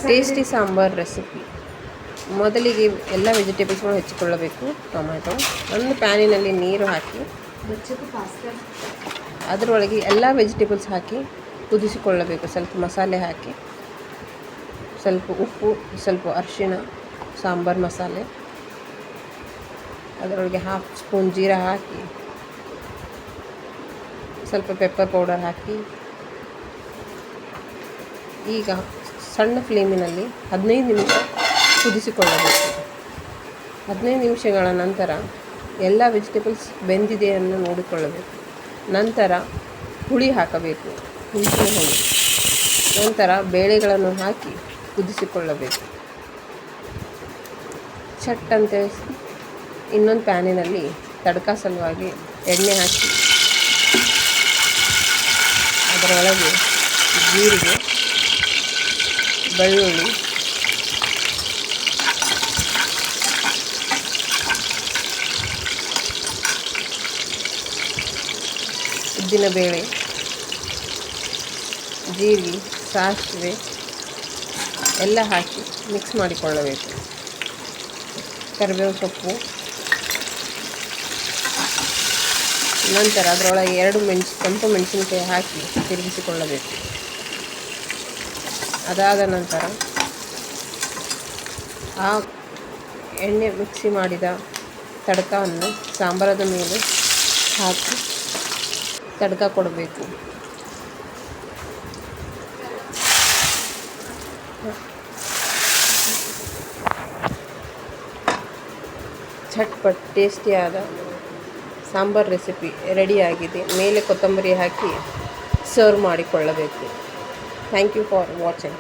Tasty sambar recipe. ಮೊದಲಿಗೆ ಎಲ್ಲ ವೆಜಿಟೇಬಲ್ಸ್ಗಳು ಹೆಚ್ಚಿಕೊಳ್ಳಬೇಕು. Tomato ಒಂದು ಪ್ಯಾನಿನಲ್ಲಿ ನೀರು ಹಾಕಿ ಅದರೊಳಗೆ ಎಲ್ಲ ವೆಜಿಟೇಬಲ್ಸ್ ಹಾಕಿ ಕುದಿಸಿಕೊಳ್ಳಬೇಕು. ಸ್ವಲ್ಪ ಮಸಾಲೆ ಹಾಕಿ, ಸ್ವಲ್ಪ ಉಪ್ಪು, ಸ್ವಲ್ಪ ಅರಿಶಿಣ, ಸಾಂಬಾರು ಮಸಾಲೆ, ಅದರೊಳಗೆ 1/2 ಸ್ಪೂನ್ ಜೀರಾ ಹಾಕಿ, ಸ್ವಲ್ಪ ಪೆಪ್ಪರ್ ಪೌಡರ್ ಹಾಕಿ, ಈಗ ಸಣ್ಣ ಫ್ಲೇಮಿನಲ್ಲಿ 15 ನಿಮಿಷ ಕುದಿಸಿಕೊಳ್ಳಬೇಕು. 15 ನಿಮಿಷಗಳ ನಂತರ ಎಲ್ಲ ವೆಜಿಟೇಬಲ್ಸ್ ಬೆಂದಿದೆಯನ್ನು ನೋಡಿಕೊಳ್ಳಬೇಕು. ನಂತರ ಹುಳಿ ಹಾಕಬೇಕು, ಹುಣಸೆ ಹುಳಿ. ನಂತರ ಬೇಳೆಗಳನ್ನು ಹಾಕಿ ಕುದಿಸಿಕೊಳ್ಳಬೇಕು. ಚಟ್ಟಂತೆ ಇನ್ನೊಂದು ಪ್ಯಾನಿನಲ್ಲಿ ತಡ್ಕ ಸಲುವಾಗಿ ಎಣ್ಣೆ ಹಾಕಿ ಅದರೊಳಗೆ ಜೀರಿಗೆ, ಬೆಳ್ಳುಳ್ಳಿ, ಉದ್ದಿನಬೇಳೆ, ಜೀರಿಗೆ, ಸಾಸಿವೆ ಎಲ್ಲ ಹಾಕಿ ಮಿಕ್ಸ್ ಮಾಡಿಕೊಳ್ಳಬೇಕು. ಕರಿಬೇವು ಸೊಪ್ಪು, ನಂತರ ಅದರೊಳಗೆ 2 ಕೆಂಪು ಮೆಣಸಿನಕಾಯಿ ಹಾಕಿ ತಿರುಗಿಸಿಕೊಳ್ಳಬೇಕು. ಅದಾದ ನಂತರ ಆ ಎಣ್ಣೆ ಮಿಕ್ಸಿ ಮಾಡಿದ ತಡ್ಕವನ್ನು ಸಾಂಬಾರದ ಮೇಲೆ ಹಾಕಿ ತಡ್ಕ ಕೊಡಬೇಕು. ಝಟ್ಪಟ್ ಟೇಸ್ಟಿಯಾದ ಸಾಂಬಾರ್ ರೆಸಿಪಿ ರೆಡಿಯಾಗಿದೆ. ಮೇಲೆ ಕೊತ್ತಂಬರಿ ಹಾಕಿ ಸರ್ವ್ ಮಾಡಿಕೊಳ್ಳಬೇಕು. Thank you for watching.